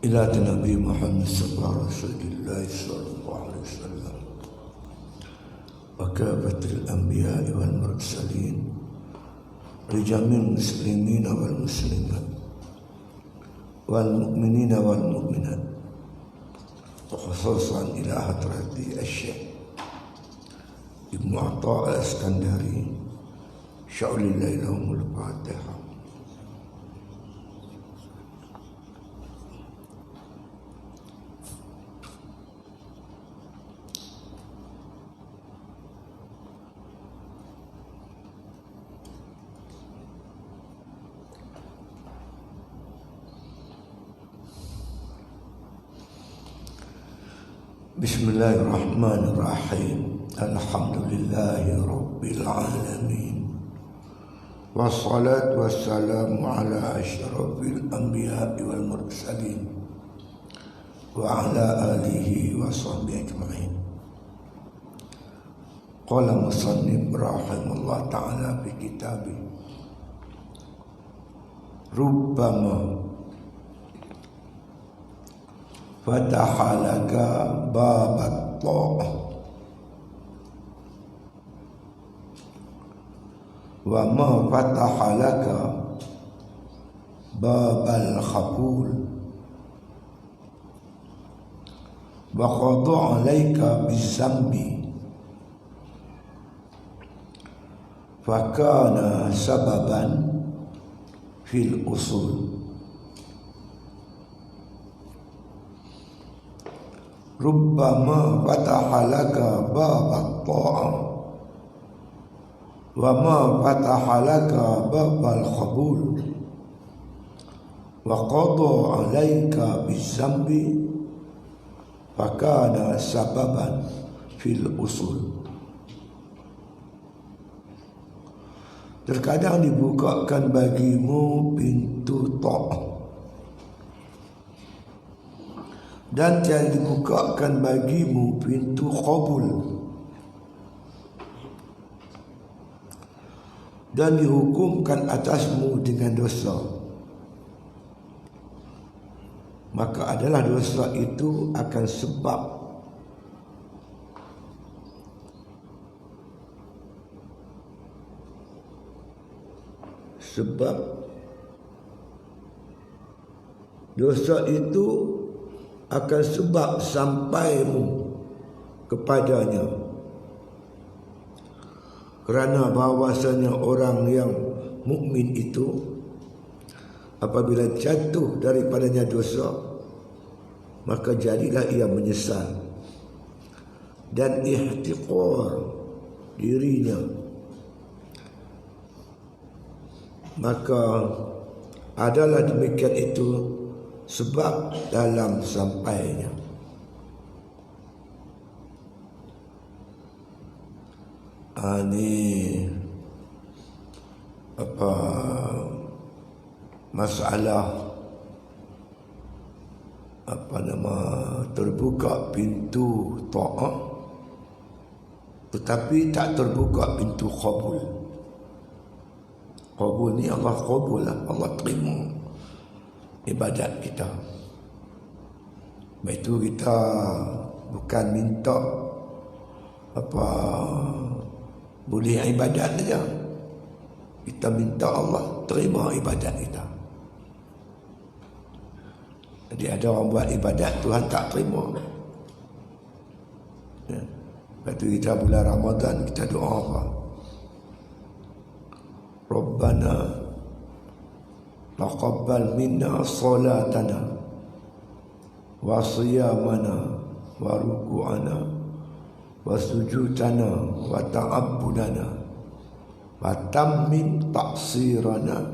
إلى نبي محمد صلى الله عليه وسلم وكافة الأنبياء والمرسلين لجميع المسلمين والمسلمات والمؤمنين والمؤمنات وخصوصا إلى حضرة الشيخ ابن عطاء الإسكندري شعل الله لهم الفاتحة. Bismillahirrahmanirrahim. Alhamdulillahi Rabbil Alamin. Wassalatu wassalamu ala asyrafil anbiya'i wal mursalin wa ala alihi wa sahbihi ajma'in. Qala musannif rahimahullah ta'ala fi kitabih rubbama fataha laka babat ta'ah wa ma fataha laka babal khabul wa qada alaika bizambi fakana sababan fil usul. Rubbama fataha laka babat ta'ah wa ma fataha laka babal khabul wa qada alaika bizambi fakana sababan fil usul. Terkadang dibukakan bagimu pintu ta'ah dan tiada dibukakan bagimu pintu qabul, dan dihukumkan atasmu dengan dosa, maka adalah dosa itu akan sebab dosa itu akan sebab sampaimu kepadanya, kerana bahawasanya orang yang mukmin itu apabila jatuh daripadanya dosa, maka jadilah ia menyesal dan ihtiqar dirinya, maka adalah demikian itu sebab dalam sampainya. Ini masalah terbuka pintu ta'ah tetapi tak terbuka pintu qabul. Qabul ni Allah qabul, Allah terima ibadat kita. Baik itu kita bukan minta boleh ibadat saja, kita minta Allah terima ibadat kita. Jadi ada orang buat ibadat Tuhan tak terima. Lepas itu kita bulan Ramadan kita doa apa? Rabbana taqabbal minna salatana wa siyamana wa ruku'ana wa sujudana wa ta'abbudana wa tammim taqsirana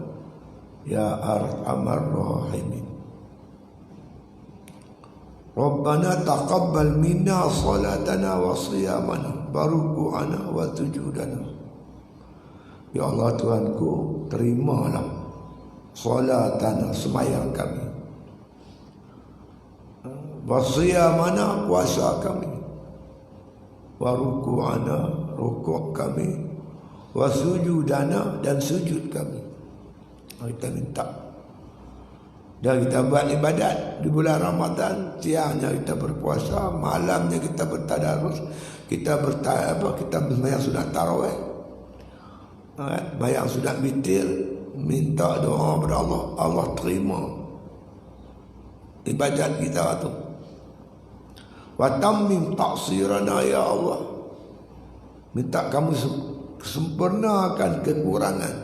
ya arhamar rahimin. Rabbana taqabbal minna salatana wa siyamana wa ruku'ana wa sujudana. Ya Allah Tuhanku, terimalah salatana sembahyang kami, wasiyamana puasa kami, wa ruku'ana rukuk kami, wa sujudana dan sujud kami. Kita minta Dan kita buat ibadat di bulan Ramadan, siangnya kita berpuasa, malamnya kita bertadarus, kita sembahyang sunat tarawih, bayang sunat witir, minta doa kepada Allah, Allah terima ibadat kita tu. Wa tammim taqsirana ya Allah, minta kamu sempurnakan kekurangan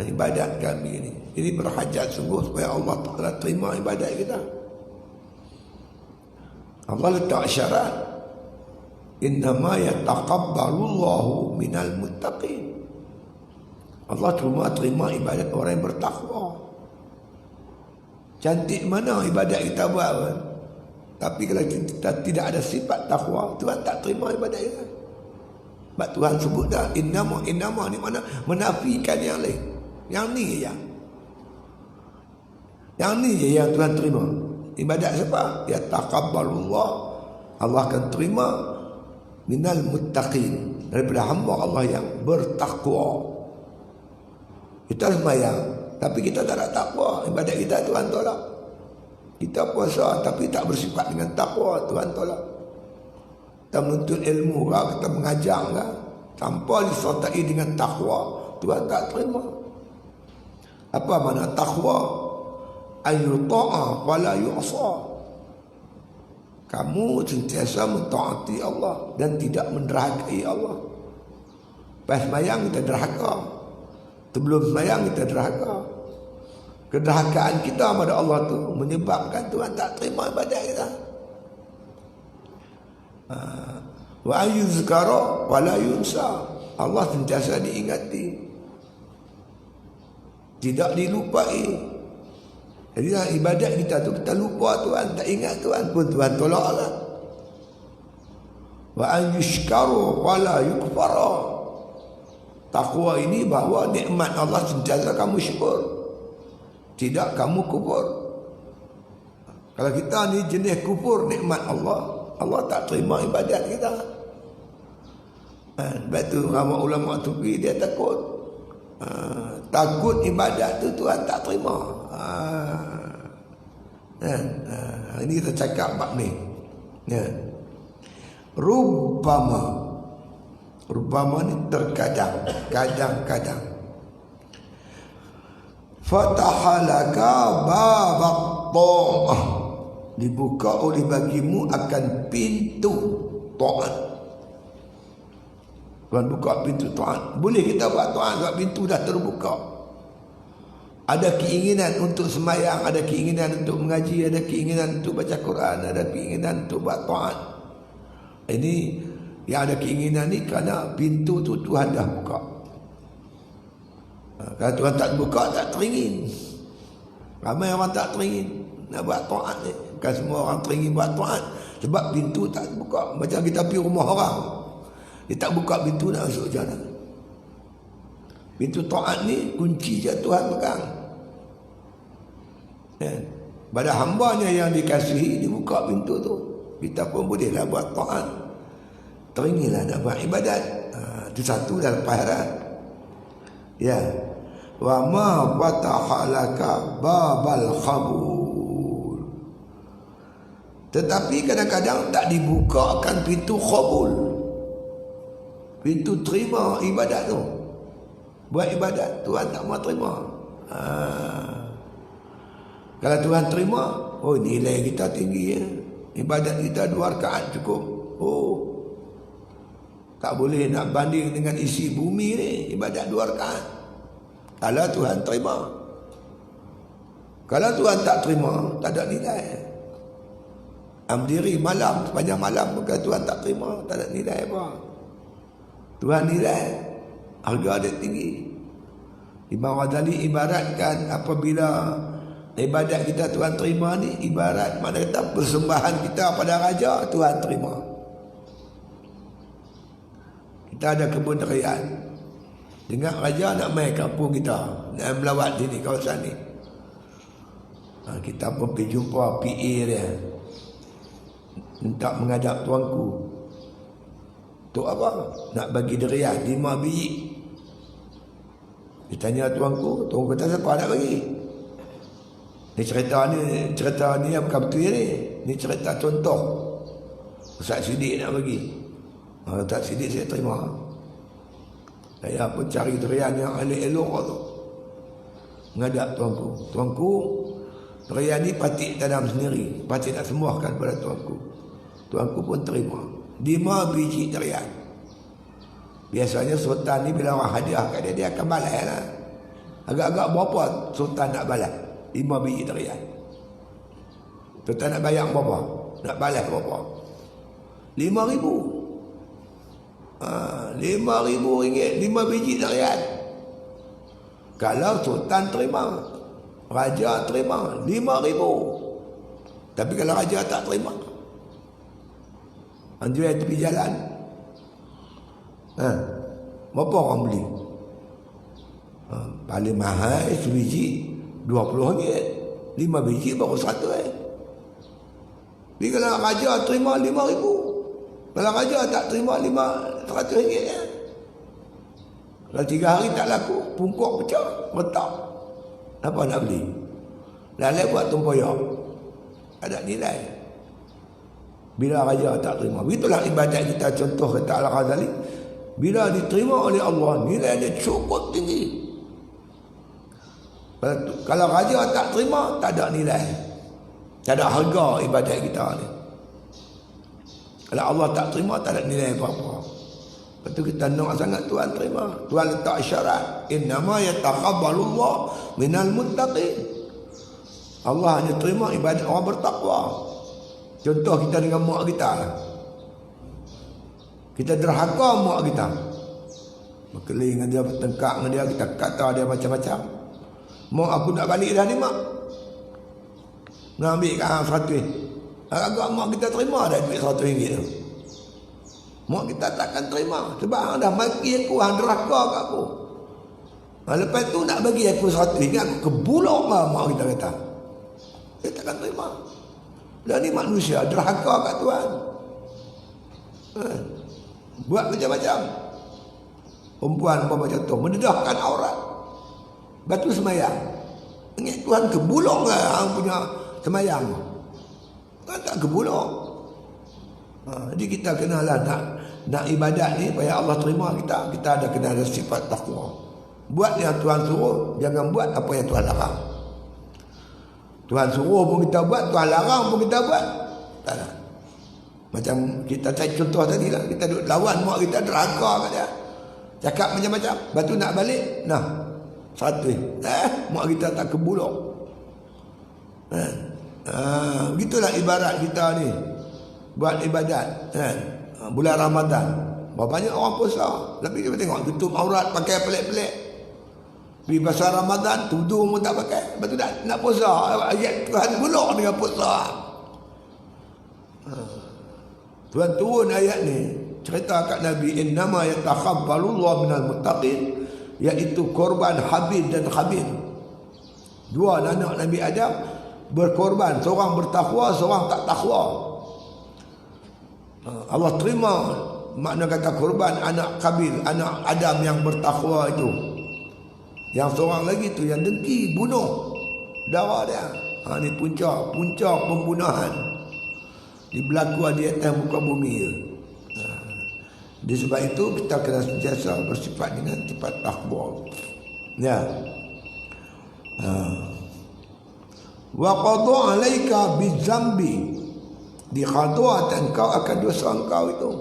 ibadat kami ini. Ini berhajat sungguh supaya Allah Ta'ala terima ibadat kita. Allah letak syarat, innama yataqabbalullahu minal muttaqin. Allah terima ibadat orang yang bertakwa. Cantik mana ibadat kita buat kan? Tapi kalau kita tidak ada sifat takwa, Tuhan tak terima ibadat kita. Sebab Tuhan sebut dah innama ni mana menafikan yang lain. Yang ni je yang Tuhan terima. Ibadat siapa? Ya taqabbalullah, Allah akan terima minal muttaqin, daripada hamba Allah yang bertakwa. Kita sembahyang tapi kita tak ada takwa, ibadat kita Tuhan tolak. Kita puasa tapi tak bersifat dengan takwa, Tuhan tolak. Kita menuntut ilmu kah, kita mengajar kah, tanpa disertai dengan takwa, Tuhan tak terima. Apa makna takwa? Ayyuta'a wala yu'sa. Kamu sentiasa mentaati Allah dan tidak menderhakai Allah. Pas sembahyang kita derhaka, sebelum sembahyang kita derhaka. Kederhakaan kita pada Allah tu menyebabkan Tuhan tak terima ibadat kita. Wa ayyuzkara wala yunsa. Allah sentiasa diingati, tidak dilupai. Jadi ibadat kita tu kita lupa Tuhan, tak ingat Tuhan pun Tuhan tolaklah. Wa ayyushkaru wala yukfara. Takwa ini bahawa nikmat Allah sentiasa kamu syukur, tidak kamu kufur. Kalau kita ni jenis kufur nikmat Allah, Allah tak terima ibadat kita. Sebab tu ramai ulama Sufi dia takut. Takut ibadat tu Tuhan tak terima. Ini kita cakap bab ni. Rubbama ni terkadang, kadang-kadang. Fatahalaka babak ta'ah, dibuka oleh bagimu akan pintu ta'at. Tuhan buka pintu ta'at. Boleh kita buat ta'at sebab pintu dah terbuka. Ada keinginan untuk sembahyang, ada keinginan untuk mengaji, ada keinginan untuk baca Quran, ada keinginan untuk buat ta'at. Ini yang ada keinginan ni kerana pintu tu Tuhan dah buka. Kalau Tuhan tak buka, tak teringin. Ramai orang tak teringin nak buat ta'at ni. Bukan semua orang teringin buat ta'at sebab pintu tak buka. Macam kita pergi rumah orang, dia tak buka pintu nak masuk jannah. Pintu ta'at ni kunci je Tuhan pegang. Pada hambanya yang dikasihi dibuka pintu tu, kita pun bolehlah buat ta'at. Teringinlah nak buat ibadat. Itu satu dah lepas dah. Ya. Wa ma fatahalaka babal qabul. Tetapi kadang-kadang tak dibukakan pintu qabul, pintu terima ibadat tu. Buat ibadat Tuhan tak mau terima. Kalau Tuhan terima, oh nilai kita tinggi ya. Ibadat kita 2 rakaat cukup. Oh, tak boleh nak banding dengan isi bumi ni. Ibadat 2 rakaat. Kalau Tuhan terima. Kalau Tuhan tak terima, tak ada nilai. Berdiri malam, sepanjang malam bukan Tuhan tak terima, tak ada nilai apa. Tuhan nilai, harga dia tinggi. Imam Ghazali ibaratkan apabila ibadat kita Tuhan terima ni, ibarat mana kata persembahan kita pada raja Tuhan terima. Kita ada kebun durian, dengar raja nak main kampung kita, nak melawat sini kawasan ni. Kita pun pergi jumpa PA dia, minta menghadap tuanku. Untuk apa? Nak bagi durian 5 biji. Dia tanya tuanku kata siapa nak bagi? cerita ni yang bukan betul ni. Ni cerita contoh. Ustaz Sidik nak bagi. Ustaz Sidik saya terima. Saya pun cari durian yang elok-elok tu. Menghadap tuanku, durian ni patik tanam sendiri. Patik nak sembahkan pada tuanku. Tuanku pun terima 5 biji durian. Biasanya sultan ni bila orang hadiah kat dia akan balas lah. Agak-agak berapa sultan nak balas? 5 biji durian. Sultan nak bayar berapa? Nak balas berapa? 5,000. 5,000 ringgit 5 biji durian. Kalau sultan terima, raja terima 5,000. Tapi kalau raja tak terima, jual tepi jalan, berapa orang beli? Paling mahal sebiji 20 ringgit. 5 biji baru 100 . Tapi kalau raja terima 5,000, kalau raja tak terima 100 ringgit . Kalau 3 hari tak laku, pungkuk pecah, retak. Apa nak beli? Lalai buat tempoyak, ada nilai. Bila raja tak terima, begitulah ibadat kita. Contoh kata Al-Ghazali, bila diterima oleh Allah, nilai dia cukup tinggi. Kalau raja tak terima, tak ada nilai, tak ada harga ibadat kita ni. Kalau Allah tak terima, tak ada nilai apa-apa. Lepas tu kita nak sangat Tuhan terima. Tuhan letak syarat, innama yataqabbalullah minal muttaqin. Allah hanya terima ibadat orang bertakwa. Contoh kita dengan mak kita lah. Kita derhaka mak kita, berkeling dengan dia, bertengkar dengan dia, kita kata dia macam-macam. Mak aku nak balik dah ni mak, nak ambil kat 100. Agak mak kita terima dah duit 100 ringgit tu. Mak kita takkan terima, sebab dah maki aku, hang derhaka kat aku. Lepas tu nak bagi aku 100 ringgit, aku kebulok lah mak kita kata. Dia takkan terima. Dan ni manusia derhaka kat Tuhan. Buat macam-macam. Perempuan macam tu mendedahkan aurat, batu semayang. Ingat Tuhan kebulok lah hang punya semayang. Kan tak kebulok. Jadi kita kenalah nak ibadat ni supaya Allah terima kita. Kita ada kena ada sifat takwa. Buat yang Tuhan suruh, jangan buat apa yang Tuhan larang. Tuhan suruh pun kita buat, Tuhan larang pun kita buat. Tak nak. Macam kita cari contoh tadi lah, kita duduk lawan mak kita, derhaka kat dia, cakap macam-macam. Lepas tu nak balik, nah 100. Mak kita tak kebulok. Begitulah ibarat kita ni buat ibadat bulan Ramadan. Berapa banyak orang puasa, tapi kita tengok tutup aurat, pakai pelik-pelik. Di pasal Ramadan tudung pun tak pakai. Lepas tu nak puasa, ayat Tuhan bulok dengan puasa. Tuhan turun ayat ni, cerita kat Nabi, innama yataqabbalullahu minal muttaqin, iaitu korban Habil dan Qabil. 2 anak Nabi Adam berkorban, seorang bertakwa, seorang tak takwa. Allah terima makna kata korban anak Qabil, anak Adam yang bertakwa itu. Yang seorang lagi tu yang dengki, bunuh darah dia. Ni puncak pembunuhan di berlaku di atas muka bumi je. Di sebab itu kita kena sentiasa bersifat dengan sifat takwa. Ya. Wa qada alaika bizambi, diqada'atan kau akan dosa engkau itu.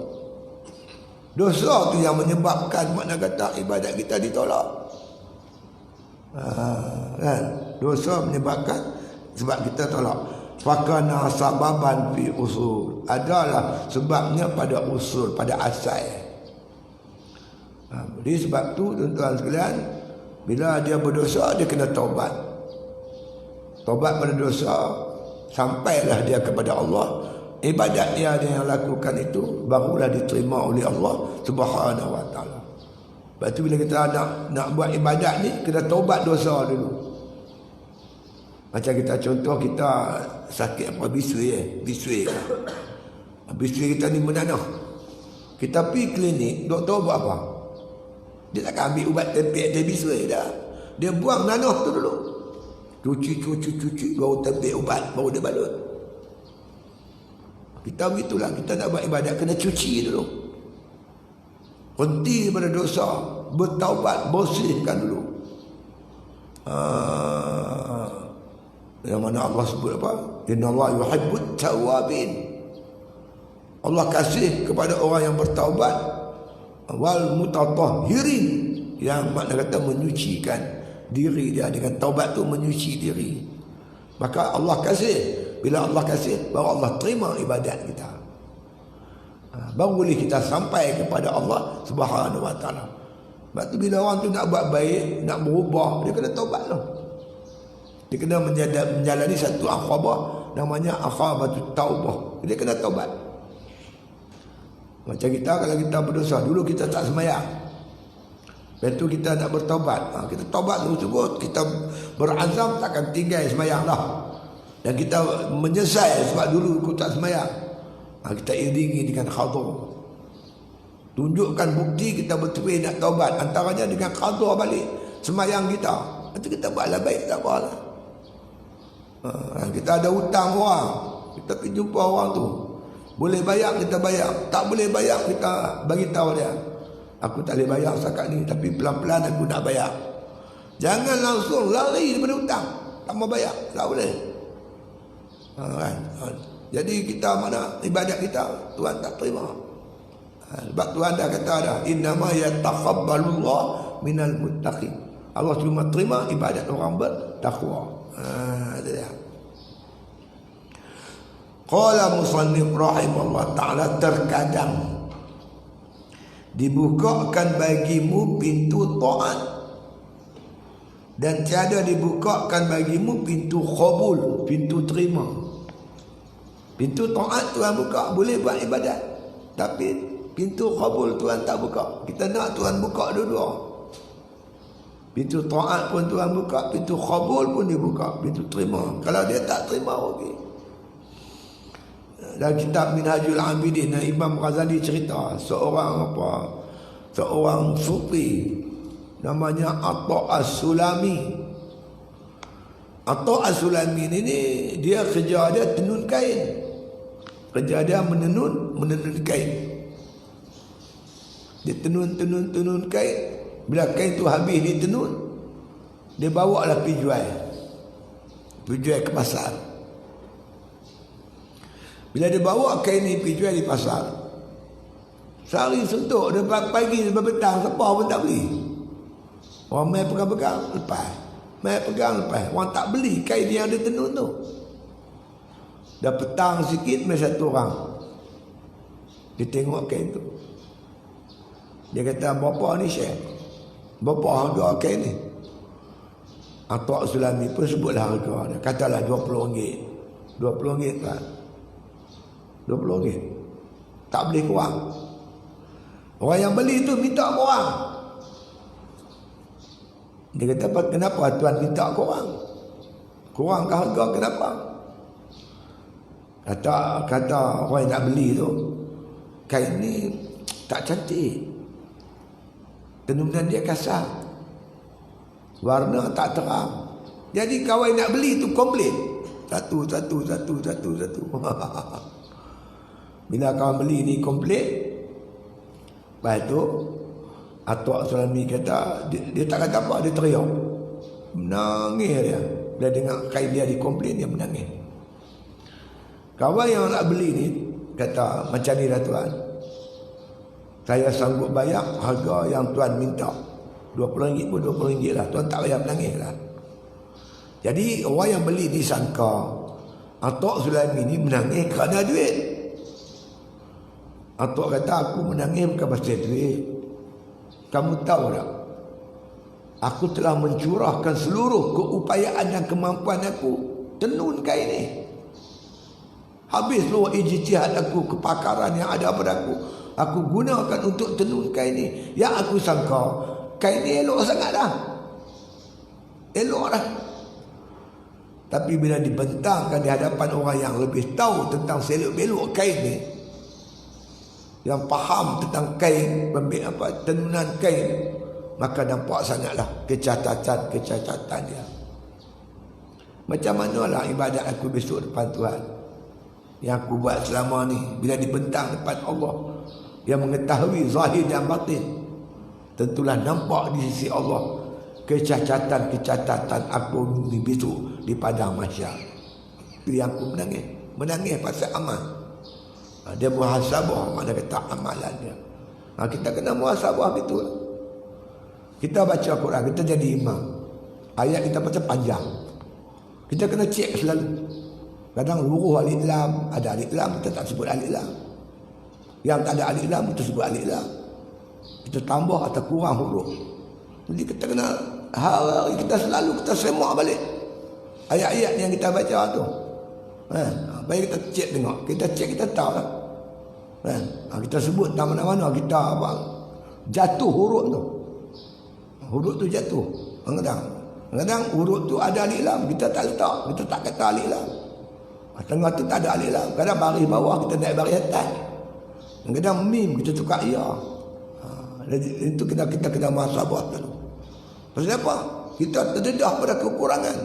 Dosa tu yang menyebabkan makna kata ibadat kita ditolak. Kan? Dosa menyebabkan sebab kita tolak. Fakana sababan fi usul, adalah sebabnya pada usul, pada asal. Jadi sebab tu tuan-tuan sekalian, bila dia berdosa dia kena taubat. Taubat pada dosa, sampailah dia kepada Allah. Ibadat dia yang lakukan itu barulah diterima oleh Allah Subhanahu wa taala. Lepas tu bila kita nak buat ibadat ni, kena taubat dosa dulu. Macam kita contoh, kita sakit apa, bisui kan. Bisui kita ni menanah. Kita pergi klinik, doktor buat apa? Dia takkan ambil ubat tempek dia bisui dah. Dia buang nanah tu dulu. Cuci baru terbit ubat, baru dia balut. Kita begitulah, kita nak buat ibadat kena cuci dulu. Berhenti pada dosa, bertaubat, bersihkan dulu. Yang mana Allah sebut apa? Innallaha yuhibbut tawwabin. Allah kasih kepada orang yang bertaubat, wal mutatahhirin, yang makna kata menyucikan diri dia dengan taubat tu, menyuci diri. Maka Allah kasih, bila Allah kasih baru Allah terima ibadat kita. Baru boleh kita sampai kepada Allah Subhanahu wa taala. Sebab tu bila orang tu nak buat baik, nak berubah, dia kena taubat lah. Dia kena menjalani satu akhwabah, namanya akhwabatut taubah. Dia kena taubat. Macam kita, kalau kita berdosa, dulu kita tak sembahyang, lepas tu kita nak bertaubat, kita taubat terus, kita berazam takkan tinggal sembahyang dah. Dan kita menyesal sebab dulu aku tak sembahyang. Kita iringi dengan khadur. Tunjukkan bukti kita betul nak taubat, antaranya dengan khadur balik sembahyang kita. Nanti kita buatlah baik, tak apalah. Kita ada hutang orang, kita pergi jumpa orang tu, boleh bayar kita bayar, tak boleh bayar kita bagi tahu dia, aku tak boleh bayar setakat ni, tapi pelan-pelan aku nak bayar. Jangan langsung lari daripada hutang, tak mau bayar, tak boleh. Jadi kita mana ibadat kita Tuhan tak terima. Sebab Tuhan dah kata dah, innama yataqabbalullah minal muttaqin. Allah cuma terima ibadat orang bertakwa. Itu dia. Qala musannif rahimahullah ta'ala, terkadang dibukakan bagimu pintu taat dan tiada dibukakan bagimu pintu qabul, pintu terima. Pintu taat Tuhan buka, boleh buat ibadat, tapi pintu qabul Tuhan tak buka. Kita nak Tuhan buka dua-dua. Pintu taat pun Tuhan buka, pintu qabul pun dibuka, pintu terima. Kalau dia tak terima, okey. Dalam kitab Minhajul Abidin, Imam Ghazali cerita seorang sufi namanya Atha As-Sulami. Atha As-Sulami ini dia kerja dia tenun kain. Kerja dia menenun kain. Dia tenun kain. Bila kain tu habis ditenun, dia bawa lah pergi jual ke pasar. Bila dia bawa kain ni pergi jual di pasar, sehari suntuk, dia pagi sampai petang, siapa pun tak beli. Orang main pegang-pegang, lepas. Main pegang, lepas. Orang tak beli kain yang dia tenun tu. Dah petang sikit, main satu orang. Dia tengok kain tu. Dia kata, berapa ni Syekh? Berapa harga kain ni? Atha Sulami pun sebutlah harga dia. Katalah RM20. RM20 kan? RM20. Tak boleh kurang. Orang yang beli tu minta kurang. Dia kata, kenapa tuan minta kurang? Kurang ke harga, kenapa? Kata orang yang nak beli tu, kain ni tak cantik, tenunan dia kasar, warna tak terang. Jadi kawan nak beli tu komplain. Satu. Bila kawan beli ni komplain, lepas tu Atha Sulami kata, dia tak kata apa, dia teriak, menangis dia. Bila dengar kain dia dikomplain, dia menangis. Kawan yang nak beli ni kata, macam ni lah tuan, saya sanggup bayar harga yang tuan minta, RM20 pun RM20 lah, tuan tak payah menangis lah. Jadi orang yang beli disangka Atha Sulami ni menangis kerana duit. Atha kata, aku menangis bukan pasal duit. Kamu tahu tak, aku telah mencurahkan seluruh keupayaan dan kemampuan aku tenun kain ni. Habis seluruh ijtihad aku, kepakaran yang ada pada aku gunakan untuk tenun kain ni. Yang aku sangka kain ni elok sangat dah, elok dah. Tapi bila dibentangkan di hadapan orang yang lebih tahu tentang selok-belok kain ni, yang faham tentang kain, tenunan kain, maka nampak sangatlah kecacatan dia. Macam manalah ibadat aku besok depan Tuhan yang aku buat selama ni, bila dibentang depan Allah yang mengetahui zahir dan batin, tentulah nampak di sisi Allah kecacatan aku ni besok di padang mahsyar. Itu yang aku menangis pasal amal. Dia muhasabah, mana kata amalan dia. Kita kena muhasabah gitu. Kita baca Quran, kita jadi imam, ayat kita baca panjang, kita kena cek selalu. Kadang huruf alif lam, ada alif lam kita tak sebut alif lam, yang tak ada alif lam kita sebut alif lam, kita tambah atau kurang huruf. Jadi kita kena hari kita selalu kita semak balik ayat-ayat yang kita baca tu. Baik kita cek tengok, kita cek, kita tahu lah. Kita sebut tak mana-mana kita apa jatuh huruf tu. Huruf tu jatuh. Kadang huruf tu ada alif lam, kita tak letak, kita tak kata alif lam. Tengah tu tak ada alif lam. Kadang baris bawah kita naik baris atas. Kadang mim kita tukar ya. Itu kita kena muhasabah dulu. Pasal apa? Kita terdedah pada kekurangan.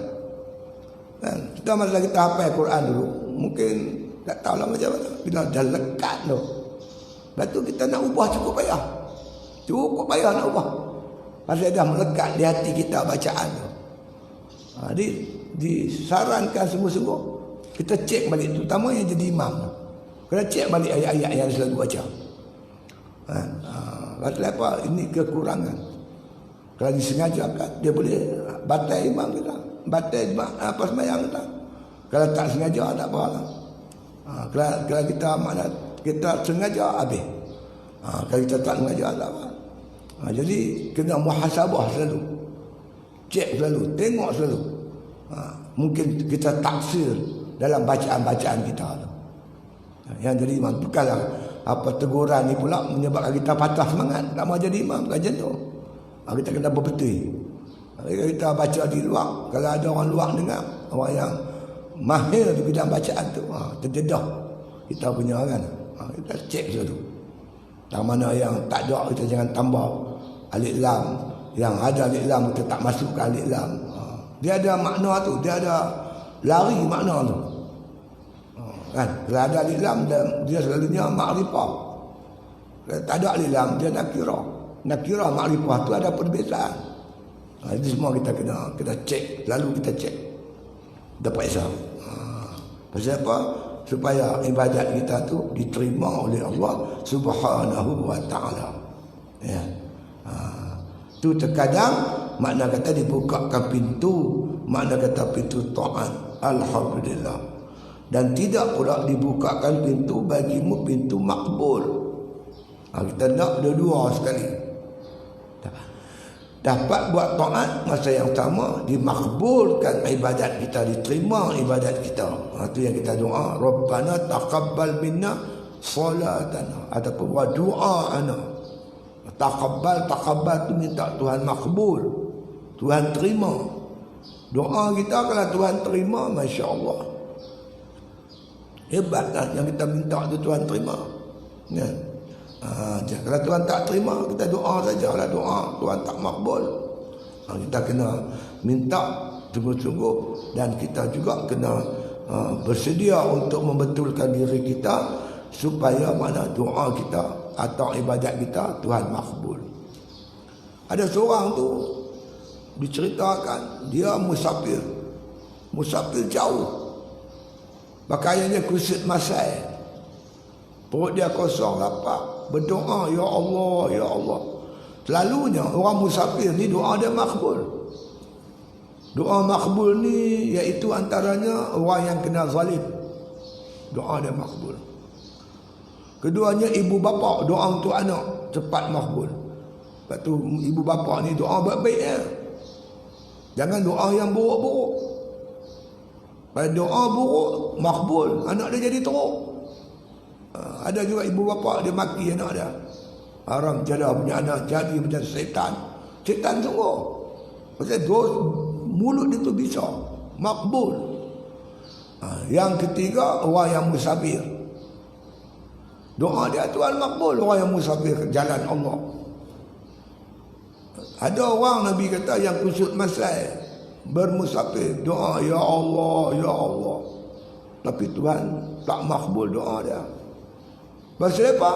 Kita masa kita hafal Quran dulu, mungkin tak tahu lah macam mana. Bila dah lekat tu, lepas tu kita nak ubah cukup payah. Cukup payah nak ubah. Pasal dah melekat di hati kita bacaan tu. Disarankan sungguh-sungguh kita cek balik, terutama yang jadi imam. Kena cek balik ayat-ayat yang selalu baca. Pasal apa? Ini kekurangan. Kalau disengajakan, dia boleh batal imam kita, batal apa sembahyang kita. Kalau tak sengaja, tak apa lah. Kalau kita sengaja, habis. Kalau kita tak sengaja, tak apa. Jadi kena muhasabah selalu, cek selalu, tengok selalu. Mungkin kita taksir dalam bacaan-bacaan kita tu. Yang jadi imam, bukanlah apa teguran ni pula menyebabkan kita patah semangat tak mau jadi imam, bukan macam tu. Kita kena berbetul. Kalau kita baca di luar, kalau ada orang luar dengar, orang yang mahir di bidang bacaan tu, terdedah kita punya kan. Kita cek dulu. Yang mana yang tak ada kita jangan tambah alif lam, yang ada alif lam kita tak masukkan alif lam. Dia ada makna tu, dia ada lari makna tu. Kan? Kalau ada alif lam dia selalunya makrifah. Kalau tak ada alif lam dia nakirah. Nakirah makrifah tu ada perbezaan. Itu semua kita kena cek, lalu kita cek. Kita periksa. Pasal apa? Supaya ibadat kita tu diterima oleh Allah Subhanahu wa taala. Ya. Tu terkadang makna kata dibukakan pintu, makna kata pintu taat. Alhamdulillah. Dan tidak pula dibukakan pintu bagimu pintu makbul. Kita nak dua-dua sekali. Dapat buat taat masa yang sama, dimakbulkan ibadat kita, diterima ibadat kita. Itu yang kita doa, Rabbana taqabbal minna salatana, ataupun wa du'aana. Taqabbal tu minta Tuhan makbul, Tuhan terima doa kita. Kalau Tuhan terima, masya-Allah, hebatlah yang kita minta tu Tuhan terima. Ya. Kalau Tuhan tak terima, kita doa sajalah, doa Tuhan tak makbul. Kita kena minta sungguh-sungguh, dan kita juga kena bersedia untuk membetulkan diri kita supaya mana doa kita atau ibadat kita Tuhan makbul. Ada seorang tu diceritakan dia musafir jauh, pakaiannya kusut masai, perut dia kosong, lapar, berdoa, ya Allah, ya Allah. Selalunya orang musafir ni doa dia makbul. Doa makbul ni iaitu antaranya orang yang kena zalim, doa dia makbul. Keduanya ibu bapa, doa untuk anak cepat makbul. Lepas tu ibu bapa ni doa baik-baik ya. Jangan doa yang buruk-buruk. Kalau doa buruk makbul, anak dia jadi teruk. Ada juga ibu bapa dia maki anak dia, haram jadah punya anak jadi macam setan sungguh. Pasal mulut dia tu bisa makbul. Yang ketiga, orang yang musafir, doa dia Tuhan makbul. Orang yang musafir ke jalan Allah. Ada orang Nabi kata yang kusut masai, bermusafir, doa ya Allah, ya Allah. Tapi Tuhan tak makbul doa dia. Pasal apa?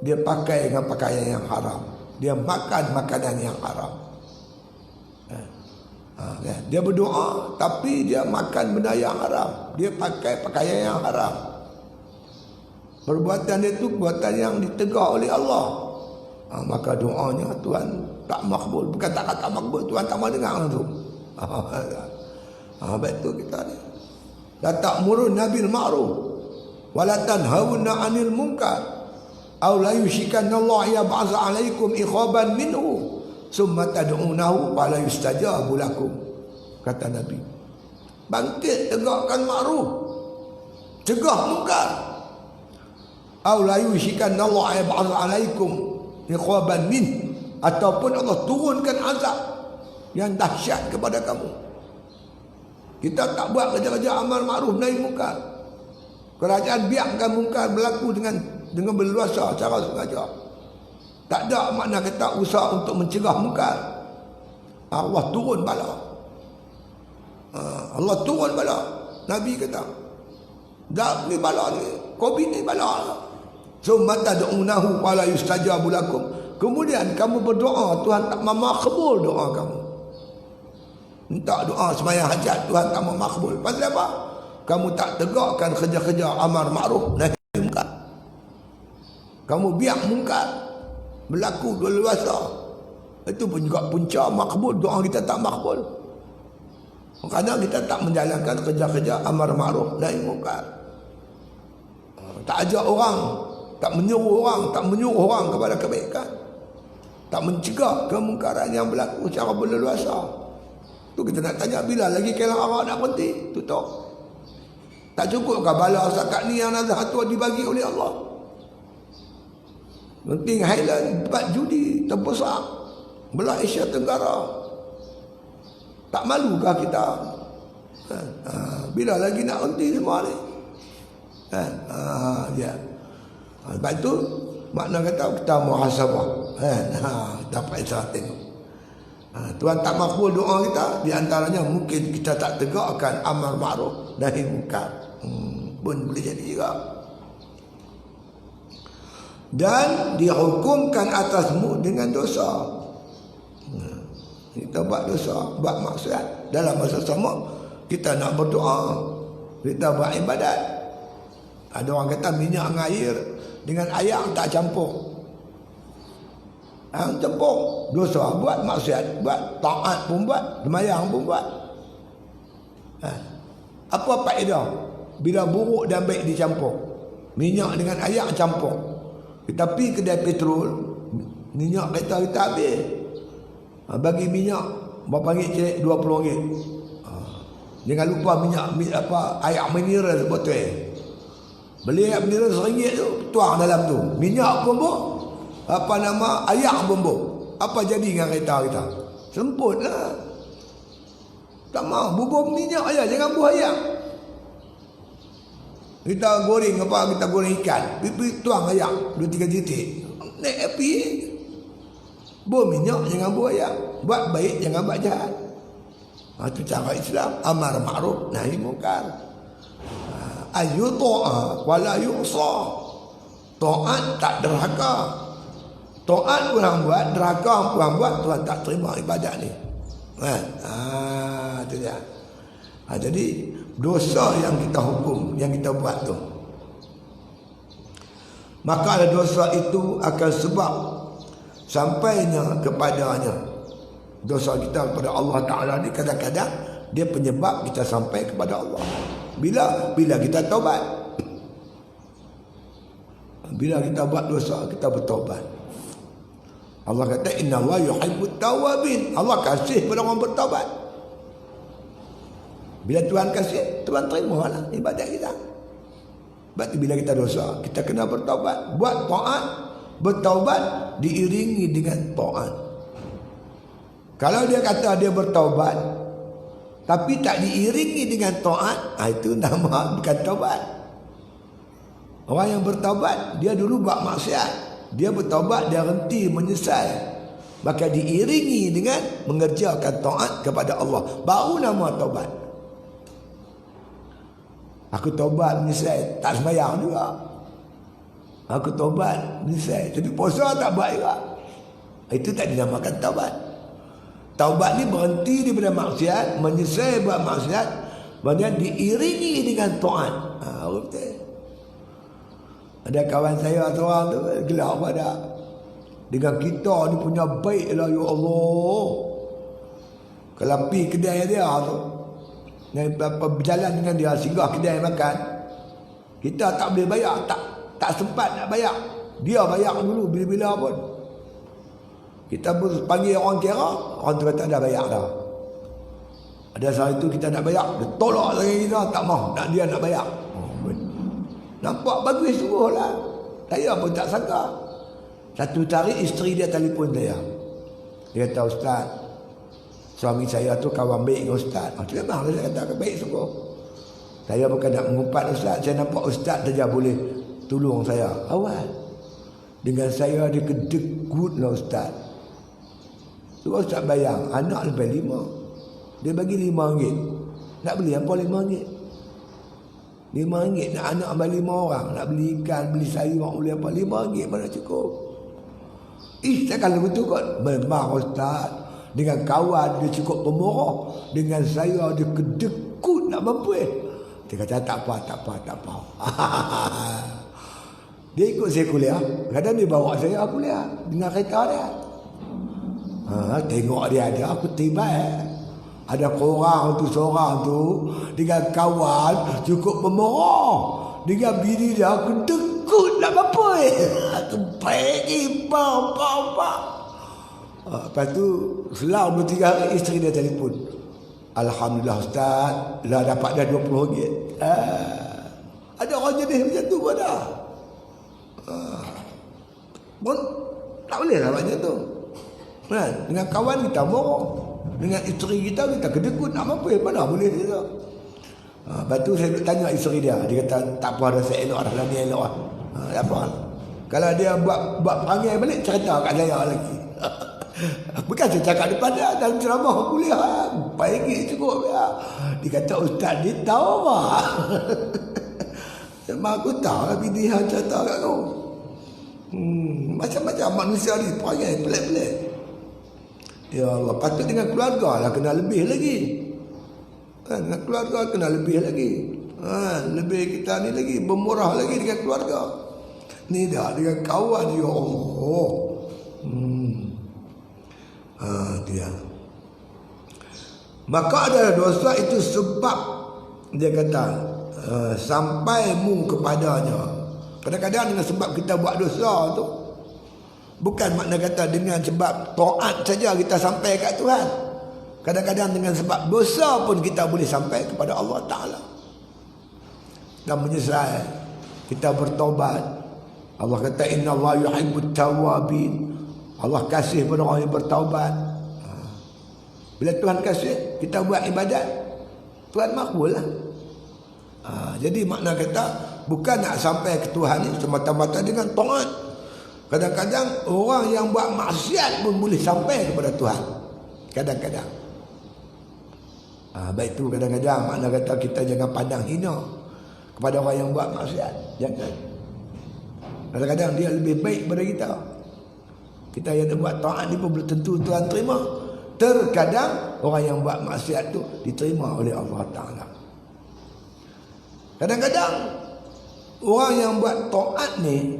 Dia pakai dengan pakaian yang haram. Dia makan makanan yang haram. Dia berdoa tapi dia makan benda yang haram. Dia pakai pakaian yang haram. Perbuatan dia itu perbuatan yang ditegak oleh Allah. Maka doanya Tuhan tak makbul. Bukan tak kata makbul, Tuhan tak mau dengar tu. Baik tu kita ni. La ta'murun nabil ma'ruf wa la tanhauna 'anil munkar aw la yushikanna Allah yab'atha 'alaikum iqaban minhu summa tad'unahu wa la yustajabu lakum. Kata Nabi, bangkit tegakkan ma'ruf, cegah munkar. Aw la yushikanna Allah yab'atha 'alaikum iqaban min, ataupun Allah turunkan azab yang dahsyat kepada kamu. Kita tak buat kerja-kerja amal ma'ruf nahi munkar. Kerajaan biarkan munkar berlaku dengan berluasa secara sengaja. Tak ada makna kita usaha untuk mencegah munkar. Allah turun bala. Allah turun bala. Nabi kata, dak ni bala ni, Covid ni bala. Summa tad'unahu wa la yustajabu lakum. Kemudian kamu berdoa, Tuhan tak makbul doa kamu. Minta doa sembahyang hajat, Tuhan tak makbul. Pasal apa? Kamu tak tegakkan kerja-kerja amar ma'ruf nahi munkar. Kamu biar munkar berlaku berluasa. Itu pun juga punca makbul, doa kita tak makbul. Kerana kita tak menjalankan kerja-kerja amar ma'ruf nahi munkar. Tak ajak orang, tak menyuruh orang kepada kebaikan. Tak mencegah kemungkaran yang berlaku secara berleluasa. Tu kita nak tanya, bila lagi kelang awak nak berhenti? Tutup. Tak cukupkah bala zakat ni yang nazar tu dibagi oleh Allah? Penting Highland, tempat judi terbesar belah Asia Tenggara. Tak malukah kita? Bila lagi nak berhenti semua ni? Ya. Sebab itu makna kata kita muhasabah. Tak payah tengok. Tuhan tak makbul doa kita. Di antaranya mungkin kita tak tegakkan amal ma'ruf nahi munkar. Pun boleh jadi juga. Dan dihukumkan atasmu dengan dosa. Kita buat dosa, buat maksiat. Dalam masa sama kita nak berdoa, kita buat ibadat. Ada orang kata minyak dengan air dengan air tak campur. Campur dosa, buat maksiat, buat taat pun buat, sembahyang pun buat. Apa faedah bila buruk dan baik dicampur? Minyak dengan air campur. Kita pergi kedai petrol, minyak kereta kita habis. Bagi minyak berapa ringgit cek? RM20. Jangan lupa minyak air mineral sebotol. Beli air mineral RM1 tu, tuang dalam tu. Minyak pun air bombo. Apa jadi dengan kereta kita? Sempurna. Tak mau bubur minyak aja, jangan buah ayam. Kita goreng kita goreng ikan, pipi tuang ayam 2-3 titik. Naik api. Buah minyak jangan buah ayam. Buat baik jangan buat jahat. Itu cara Islam, amar ma'ruf nahi munkar. Ayu ta'a wala yu'sa. Taat tak derhaka. Taat orang buat, derhaka orang buat, Tuhan tak terima ibadat ni. Itu dia. Jadi dosa yang kita hukum, yang kita buat tu, maka dosa itu akan sebab sampainya kepadanya. Dosa kita kepada Allah Ta'ala ni kadang-kadang dia penyebab kita sampai kepada Allah. Bila kita taubat. Bila kita buat dosa, kita bertaubat. Allah kata inna Allah yuhibbut tawabin. Allah kasih pada orang bertaubat. Bila Tuhan kasih, Tuhan terima lah ibadat kita. Berarti bila kita dosa, kita kena bertaubat. Buat taat, bertaubat diiringi dengan taat. Kalau dia kata dia bertaubat tapi tak diiringi dengan taat, itu nama bukan taubat. Orang yang bertaubat, dia dulu buat maksiat, dia bertaubat, dia henti menyesal, maka diiringi dengan mengerjakan taat kepada Allah, baru nama taubat. Aku taubat menyesal, tak sembahyang juga. Aku taubat menyesal, tapi puasa tak buat juga. Itu tak dinamakan taubat. Taubat ni berhenti daripada maksiat, menyesal buat maksiat, kemudian diiringi dengan taat. Betul. Ada kawan saya seorang tu gelap pada dengan kita ni punya baik lah, ya Allah. Kalau pergi kedai dia tu, berjalan dengan dia singgah kedai makan, kita tak boleh bayar, tak sempat nak bayar. Dia bayar dulu bila-bila pun. Kita pun panggil orang kira, orang tu kata dah bayar dah. Ada saat itu kita nak bayar, dia tolak lagi kita, tak mahu, dia nak bayar. Nampak bagus sungguh lah. Saya pun tak sangka. Satu hari isteri dia telefon saya. Dia kata, Ustaz, suami saya tu kawan baik dengan Ustaz. Memang saya kata baik sungguh. Saya bukan nak mengumpat Ustaz. Saya nampak Ustaz saja boleh tolong saya. Awal dengan saya dia kedekut lah Ustaz. So Ustaz bayang, anak lebih 5. Dia bagi RM5. Nak beli apa RM5? RM5 nak anak ambil 5 orang. Nak beli ikan, beli sayur, beli apa, RM5 mana cukup. Saya kalau betul kot, memang Ustaz, dengan kawan dia cukup pemurah, dengan saya dia kedekut nak mampu. Dia kata tak apa. Dia ikut saya kuliah. Kadang dia bawa saya kuliah dengan kereta dia. Tengok dia ada, aku tiba ada korang tu seorang tu dengan kawan cukup pemurah, dengan bini dia kedekut nak mampu. Pergi bang. Lepas tu selang 2-3 hari isteri dia telefon, Alhamdulillah Ustaz, lah dapat dah RM20. Ada orang jenis macam tu pun dah. Pun tak boleh lah macam tu kan? Dengan kawan kita marah, dengan isteri kita kedekut nak mampu, mana boleh dia. Lepas tu saya tanya isteri dia, dia kata tak apa dah, saya elok dah, ni elok lah. Tak apa. Kalau dia buat perangai balik, cerita kat saya lagi. Bukan saya cakap depan dia, dalam ceramah kuliah, RM4 cukup ya. Dia kata Ustaz ni tahu apa. Memang aku tahu lah bini yang cerita kat kau. Macam-macam manusia ni perangai pelik-pelik. Ya Allah, patut dengan keluarga lah kena lebih lagi. Dengan keluarga kena lebih lagi. Lebih kita ni lagi bermurah lagi dengan keluarga. Ni dah dengan kawan, ya Allah. Dia. Maka ada dosa itu sebab dia kata sampaimu kepadanya. Kadang-kadang dengan sebab kita buat dosa tu, bukan makna kata dengan sebab taat saja kita sampai kat Tuhan. Kadang-kadang dengan sebab dosa pun kita boleh sampai kepada Allah Ta'ala. Dan menyesal, kita bertobat. Allah kata inna Allah yuhibbut tawabin. Allah kasih pada orang yang bertaubat. Bila Tuhan kasih, kita buat ibadat, Tuhan makbul lah. Jadi makna kata bukan nak sampai ke Tuhan ni semata-mata dengan taat. Kadang-kadang orang yang buat maksiat pun boleh sampai kepada Tuhan. Kadang-kadang. Baik tu kadang-kadang makna kata kita jangan pandang hina kepada orang yang buat maksiat. Jangan. Kadang-kadang dia lebih baik daripada kita. Kita yang buat taat ni pun belum tentu Tuhan terima. Terkadang orang yang buat maksiat tu diterima oleh Allah Ta'ala. Kadang-kadang orang yang buat taat ni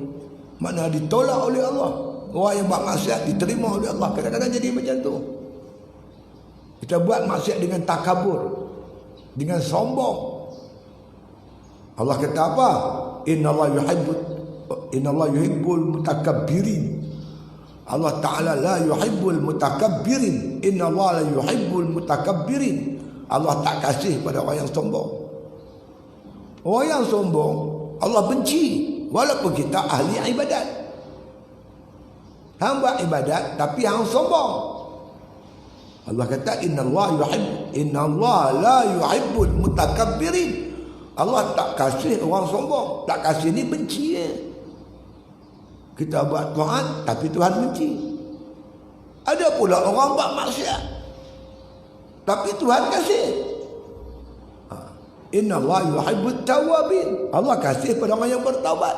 makna ditolak oleh Allah. Orang yang buat maksiat diterima oleh Allah. Kadang-kadang jadi macam tu. Kita buat maksiat dengan takabur, dengan sombong. Allah kata apa? Inna Allah yuhibbul mutakabbirin. Allah Ta'ala la yuhibbul mutakabbirin. Inna Allah la yuhibbul mutakabbirin. Allah tak kasih pada orang yang sombong. Orang yang sombong Allah benci, walaupun kita ahli ibadat. Hang buat ibadat tapi hang sombong. Allah kata inna Allah la yuhibbul mutakabbirin. Allah tak kasih orang sombong. Tak kasih ni benci. Kita buat taat tapi Tuhan benci. Ada pula orang buat maksiat, tapi Tuhan kasih. Inna Allah yuhibbut tawabin. Allah kasih pada orang yang bertaubat.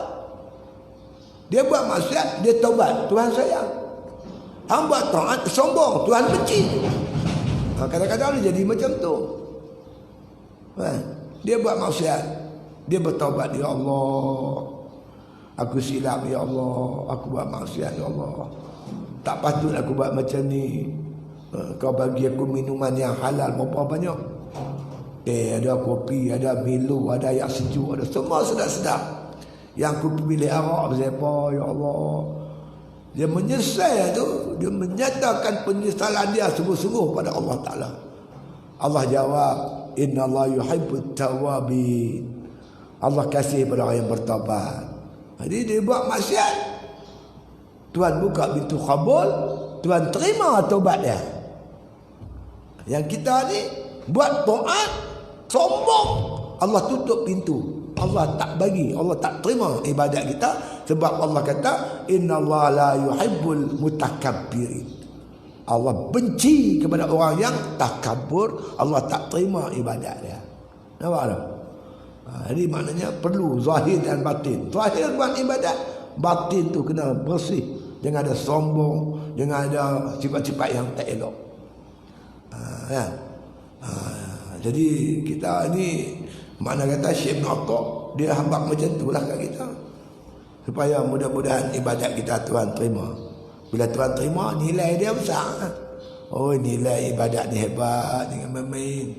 Dia buat maksiat, dia taubat, Tuhan sayang. Hamba taat, sombong, Tuhan benci. Kadang-kadang dia jadi macam tu. Dia buat maksiat, dia bertaubat, ya Allah, aku silap ya Allah, aku buat maksiat ya Allah, tak patut aku buat macam ni. Kau bagi aku minuman yang halal berapa banyak? Ada kopi, ada Milo, ada yang sejuk, ada semua sedap-sedap. Yang aku pilih arak siapa ya Allah. Dia menyesal tu, dia menyatakan penyesalan dia sungguh-sungguh pada Allah Ta'ala. Allah jawab, Inna Allah yuhibbut tawabin. Allah kasih pada orang yang bertaubat. Jadi dia buat maksiat, Tuhan buka pintu kabul, Tuhan terima taubat dia. Yang kita ni buat taat, sombong, Allah tutup pintu. Allah tak bagi, Allah tak terima ibadat kita. Sebab Allah kata, Inna Allah la yuhibbul mutakabbirin. Allah benci kepada orang yang takabur. Allah tak terima ibadat dia. Nampak tak? Jadi maknanya perlu zahir dan batin. Zahir buat ibadat, batin tu kena bersih. Jangan ada sombong, jangan ada sifat-sifat yang tak elok. Jadi kita ni, mana kata Syekh Ibn Atta, dia hambak macam tu lah kat kita, supaya mudah-mudahan ibadat kita Tuhan terima. Bila Tuhan terima, nilai dia besar. Oh, nilai ibadat ni hebat, dengan main-main.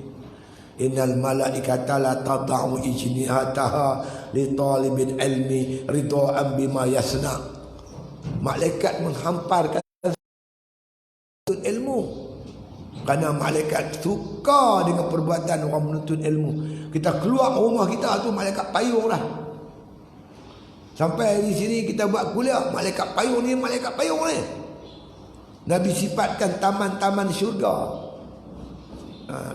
Innal malaikata la tad'u ijnihataha li talibil ilmi ridhaan bima yasna. Malaikat menghamparkan ilmu, kerana malaikat suka dengan perbuatan orang menuntut ilmu. Kita keluar rumah kita tu, malaikat payung lah. Sampai di sini kita buat kuliah, malaikat payung ni, malaikat payung ni. Nabi sifatkan taman-taman syurga.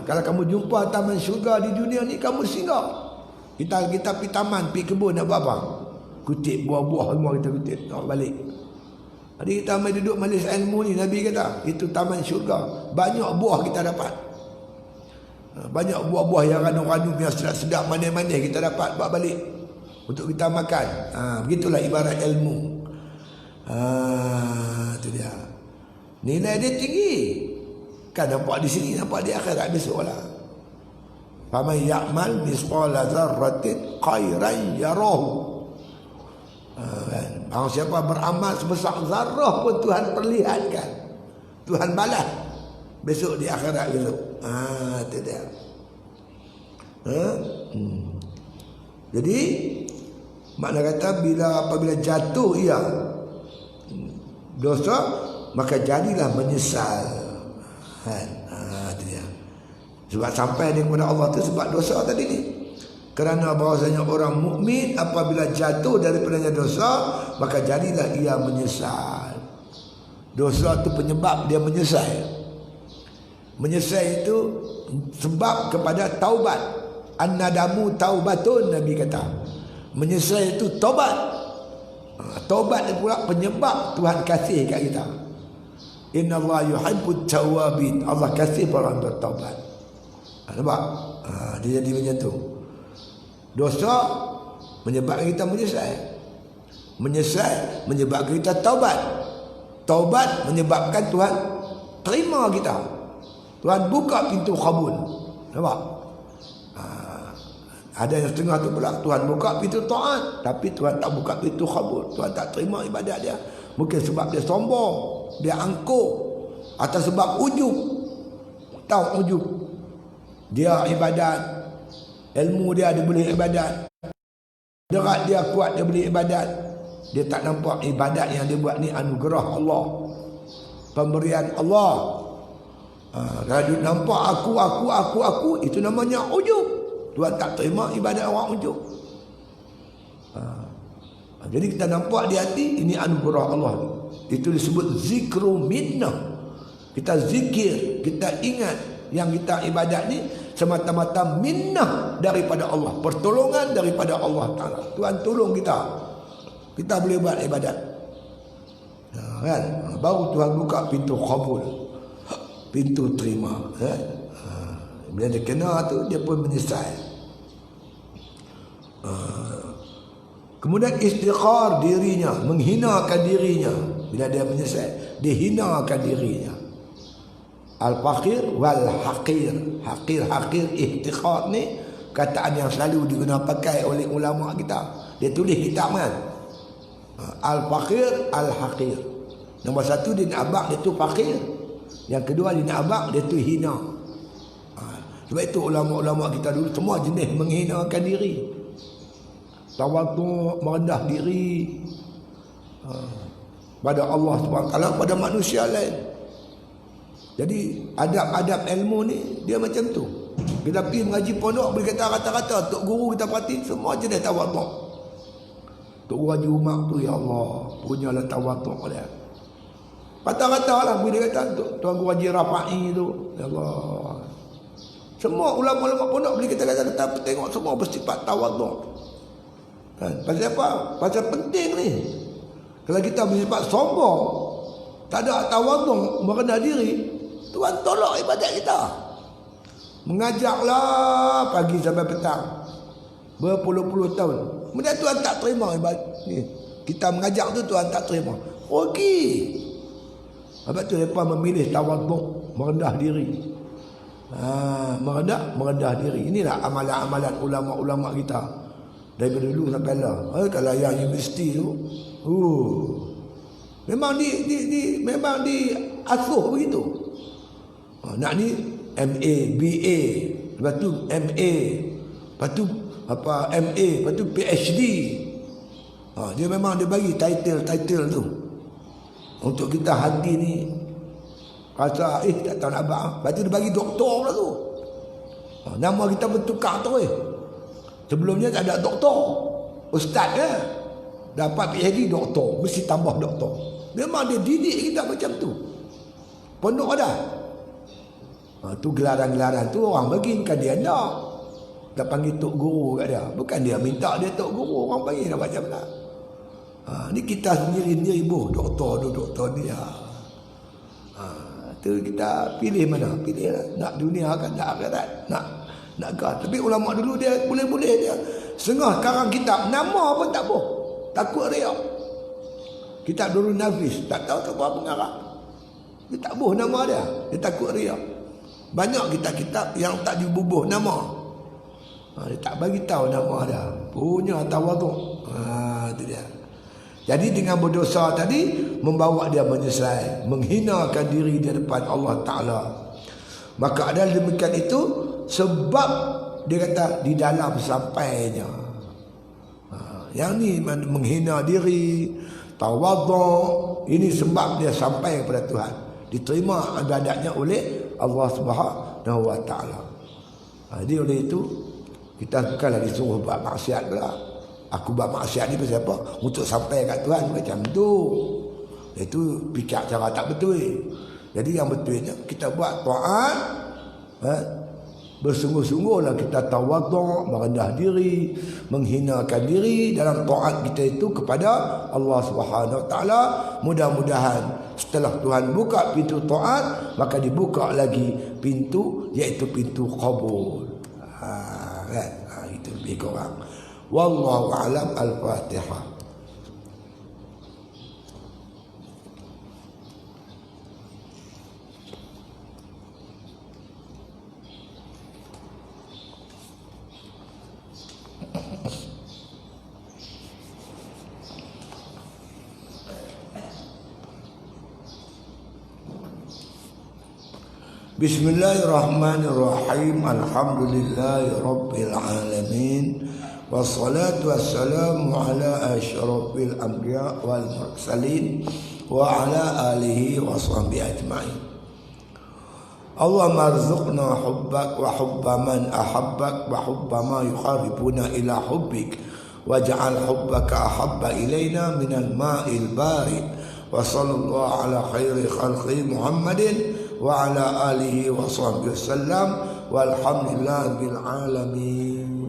Kalau kamu jumpa taman syurga di dunia ni, kamu singgah. Kita pergi taman, pergi kebun, nak buat apa? Kutip buah-buah semua kita kutip, nak balik. Jadi kita main duduk majlis ilmu ni, Nabi kata itu taman syurga. Banyak buah kita dapat. Banyak buah-buah yang ranum-ranum, yang sedap-sedap, manis-manis kita dapat bawa balik untuk kita makan. Begitulah ibarat ilmu. Itu dia. Nilai dia tinggi. Kan nampak di sini, nampak di akhirat besok lah. Faman ya'mal misqala dzarratin khairan yarahu. Barang siapa beramal sebesar zarah pun Tuhan perlihatkan, Tuhan balas besok di akhirat besok. Itu dia. Jadi makna kata apabila jatuh ia dosa, maka jadilah menyesal. Itu dia. Sebab sampai dia kepada Allah tu sebab dosa tadi ni. Kerana bahawasanya orang mukmin apabila jatuh daripadanya dosa, maka jadilah ia menyesal. Dosa itu penyebab dia menyesal. Menyesal itu sebab kepada taubat. An-nadamu taubatun, Nabi kata. Menyesal itu taubat. Taubat itu pula penyebab Tuhan kasih kat kita. Inna Allah yuhibbut tawabin. Allah kasih orang bertaubat. Nampak? Dia jadi macam tu. Dosa menyebabkan kita menyesal. Menyesal menyebabkan kita taubat. Taubat menyebabkan Tuhan terima kita. Tuhan buka pintu kabul. Nampak? Ada yang setengah tu pula Tuhan buka pintu taat, tapi Tuhan tak buka pintu kabul. Tuhan tak terima ibadat dia. Mungkin sebab dia sombong, dia angkuh, atau sebab ujub. Tahu ujub? Dia ibadat, ilmu dia boleh ibadat, derat dia kuat dia boleh ibadat. Dia tak nampak ibadat yang dia buat ni anugerah Allah, pemberian Allah. Kalau dia nampak aku, itu namanya ujub. Tuhan tak terima ibadat orang ujub. Jadi kita nampak di hati ini anugerah Allah. Itu disebut zikru minnah. Kita zikir, kita ingat yang kita ibadat ni semata-mata minnah daripada Allah, pertolongan daripada Allah Ta'ala. Tuhan tolong kita, kita boleh buat ibadat. kan? Baru Tuhan buka pintu qabul, pintu terima. Bila dia kena tu, dia pun menyesal. Kemudian istighfar dirinya, menghinakan dirinya. Bila dia menyesal, dia hinakan dirinya. Al-faqir wal haqir. Haqir istighfar ni kataan yang selalu digunakan pakai oleh ulama kita. Dia tulis kitab kan. Al-faqir, al-haqir. Nombor satu dia nak abak, dia tu faqir. Yang kedua dia nak abak, dia tu hina. Sebab itu ulama-ulama kita dulu semua jenis menghinakan diri. Tawaduk, merendah diri pada Allah SWT, pada manusia lain. Jadi adab-adab ilmu ni dia macam tu. Bila pergi mengaji pondok, boleh kata rata-rata tok guru kita perhati semua jenis tawaduk. Tok guru Haji Umar tu, ya Allah, punyalah tawaduk dia. Rata-rata lah bila kata Tuan Guru Haji Rafa'i tu, ya Allah. Semua ulama-ulama pondok boleh kita kata tengok semua bersifat tawaduk. Kan? Pasal apa? Pasal penting ni. Kalau kita bersifat sombong, tak ada tawaduk, merendah diri, Tuhan tolak ibadat kita. Mengajaklah pagi sampai petang, berpuluh-puluh tahun, kemudian Tuhan tak terima ibadat ni. Kita mengajak tu Tuhan tak terima. Okey. Sebab tu mereka memilih tawaduk, merendah diri. Merendah diri. Inilah amalan-amalan ulama-ulama kita daripada dulu sampai lah. Kalau yang universiti tu, memang memang diasuh begitu. Nak ni MA, BA, lepas tu MA, lepas tu apa MA, lepas tu PhD. Dia memang dia bagi title tu. Untuk kita hati ni rasa tak tahu nak abang. Lepas tu dia bagi doktor pula tu. Nama kita bertukar tu. Sebelumnya tak ada doktor, ustaz kan. Dapat PhD doktor, mesti tambah doktor. Memang dia didik kita macam tu. Pondok ada. Tu gelaran-gelaran tu orang bagi, bukan dia nak. Dah panggil tok guru kat dia. Bukan dia minta dia tok guru, orang panggil dah macam mana. Ni kita sendiri-sendiri doktor ni. Tu kita pilih mana? Pilih lah. Nak dunia kan, nak akhirat, nak kan. Tapi ulama dulu dia boleh-boleh dia. Setengah karang kitab nama pun tak boleh. Takut riak. Kitab Nurul Nafis, tak tahu tu apa pengarang. Dia tak boleh nama dia. Dia takut riak. Banyak kitab-kitab yang tak dibubuh nama. Dia tak bagi tahu nama dia. Punya tawaduk. Itu dia. Jadi dengan berdosa tadi membawa dia menyesal, menghinakan diri di depan Allah Ta'ala. Maka ada demikian itu sebab dia kata di dalam sampainya. Yang ni menghina diri, tawaduk, ini sebab dia sampai kepada Tuhan. Diterima ibadatnya oleh Allah Subhanahu Wa Ta'ala. Jadi oleh itu kita bukanlah disuruh buat maksiat pula. Aku buat maksiat ni pasal apa? Untuk sampai kat Tuhan macam tu. Itu fikir cara tak betul. Jadi yang betulnya kita buat taat, bersungguh-sungguhlah kita tawaduk, merendah diri, menghinakan diri dalam taat kita itu kepada Allah Subhanahu Wa Ta'ala. Mudah-mudahan setelah Tuhan buka pintu taat, maka dibuka lagi pintu, iaitu pintu qabul. Itu lebih kurang. Wallahu a'lam. Al-Fatihah. Bismillahirrahmanirrahim. Alhamdulillahi rabbil alamin. Wassalatu wassalamu ala asyrafil anbiya wal mursalin wa ala alihi wa sahbihi ajma'in. Allahumma arzuqna hubbak wa hubba man ahabbak wa hubba ma yukharibuna ila hubbik waj'al hubbaka ahabba ilayna minal ma'il barid. Wa sallallahu ala khairi khalqi Muhammadin wa ala alihi wa sahbihi wasallam walhamdulillahi bil alamin.